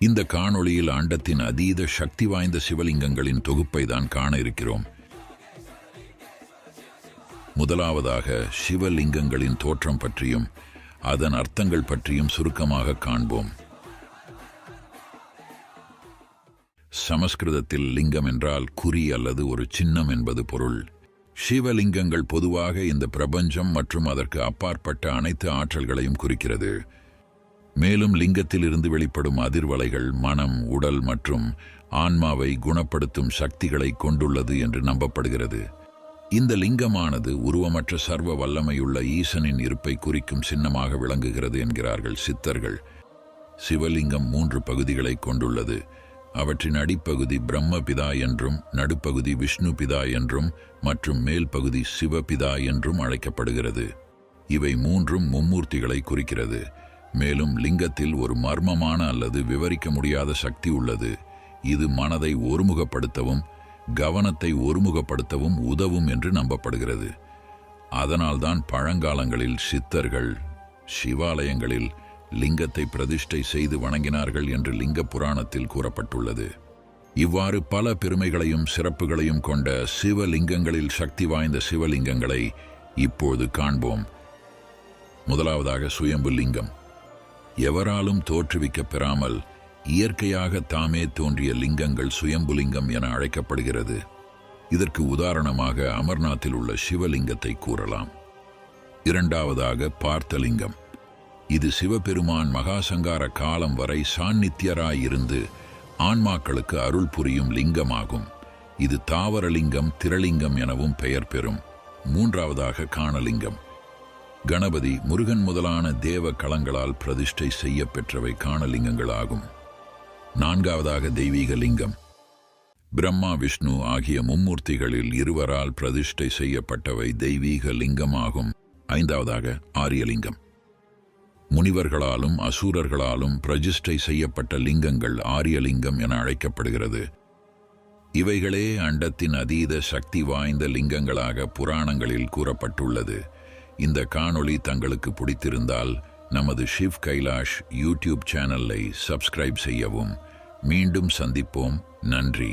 இந்த காணொளியில் அண்டத்தின் அதீத சக்தி வாய்ந்த சிவலிங்கங்களின் தொகுப்பை தான் காண இருக்கிறோம். முதலாவதாக சிவலிங்கங்களின் தோற்றம் பற்றியும் அதன் அர்த்தங்கள் பற்றியும் சுருக்கமாக காண்போம். சமஸ்கிருதத்தில் லிங்கம் என்றால் குறி அல்லது ஒரு சின்னம் என்பது பொருள். சிவலிங்கங்கள் பொதுவாக இந்த பிரபஞ்சம் மற்றும் அதற்கு அப்பாற்பட்ட அனைத்து ஆற்றல்களையும் குறிக்கிறது. மேலும் லிங்கத்தில் இருந்து வெளிப்படும் அதிர்வலைகள் மனம், உடல் மற்றும் ஆன்மாவை குணப்படுத்தும் சக்திகளை கொண்டுள்ளது என்று நம்பப்படுகிறது. இந்த லிங்கமானது உருவமற்ற சர்வ வல்லமையுள்ள ஈசனின் இருப்பை குறிக்கும் சின்னமாக விளங்குகிறது என்கிறார்கள் சித்தர்கள். சிவலிங்கம் 3 பகுதிகளை கொண்டுள்ளது. அவற்றின் அடிப்பகுதி பிரம்மபிதா என்றும், நடுப்பகுதி விஷ்ணு பிதா என்றும் மற்றும் மேல் பகுதி சிவபிதா என்றும் அழைக்கப்படுகிறது. இவை 3ம் மும்மூர்த்திகளை குறிக்கிறது. மேலும் லிங்கத்தில் ஒரு மர்மமான அல்லது விவரிக்க முடியாத சக்தி உள்ளது. இது மனதை ஒருமுகப்படுத்தவும் கவனத்தை ஒருமுகப்படுத்தவும் உதவும் என்று நம்பப்படுகிறது. அதனால்தான் பழங்காலங்களில் சித்தர்கள் சிவாலயங்களில் லிங்கத்தை பிரதிஷ்டை செய்து வணங்கினார்கள் என்று லிங்க புராணத்தில் கூறப்பட்டுள்ளது. இவ்வாறு பல பெருமைகளையும் சிறப்புகளையும் கொண்ட சிவலிங்கங்களில் சக்தி வாய்ந்த சிவலிங்கங்களை இப்போது காண்போம். முதலாவதாக சுயம்பு லிங்கம். எவராலும் தோற்றுவிக்க பெறாமல் இயற்கையாக தாமே தோன்றிய லிங்கங்கள் சுயம்புலிங்கம் என அழைக்கப்படுகிறது. இதற்கு உதாரணமாக அமர்நாத்தில் உள்ள சிவலிங்கத்தை கூறலாம். இரண்டாவதாக பார்த்தலிங்கம். இது சிவபெருமான் மகாசங்கார காலம் வரை சாநித்தியராயிருந்து ஆன்மாக்களுக்கு அருள் புரியும் லிங்கமாகும். இது தாவரலிங்கம், திரளிங்கம் எனவும் பெயர் பெறும். மூன்றாவதாக காணலிங்கம். கணபதி, முருகன் முதலான தேவ களங்களால் பிரதிஷ்டை செய்ய பெற்றவை காணலிங்கங்கள் ஆகும். நான்காவதாக தெய்வீக லிங்கம். பிரம்மா, விஷ்ணு ஆகிய மும்மூர்த்திகளில் இருவரால் பிரதிஷ்டை செய்யப்பட்டவை தெய்வீக லிங்கமாகும். ஐந்தாவதாக ஆரியலிங்கம். முனிவர்களாலும் அசூரர்களாலும் பிரதிஷ்டை செய்யப்பட்ட லிங்கங்கள் ஆரியலிங்கம் என அழைக்கப்படுகிறது. இவைகளே அண்டத்தின் அதீத சக்தி வாய்ந்த லிங்கங்களாக புராணங்களில் கூறப்பட்டுள்ளது. இந்த காணொளி தங்களுக்கு பிடித்திருந்தால் நமது ஷிவ் கைலாஷ் யூடியூப் சேனலை சப்ஸ்கிரைப் செய்யவும். மீண்டும் சந்திப்போம். நன்றி.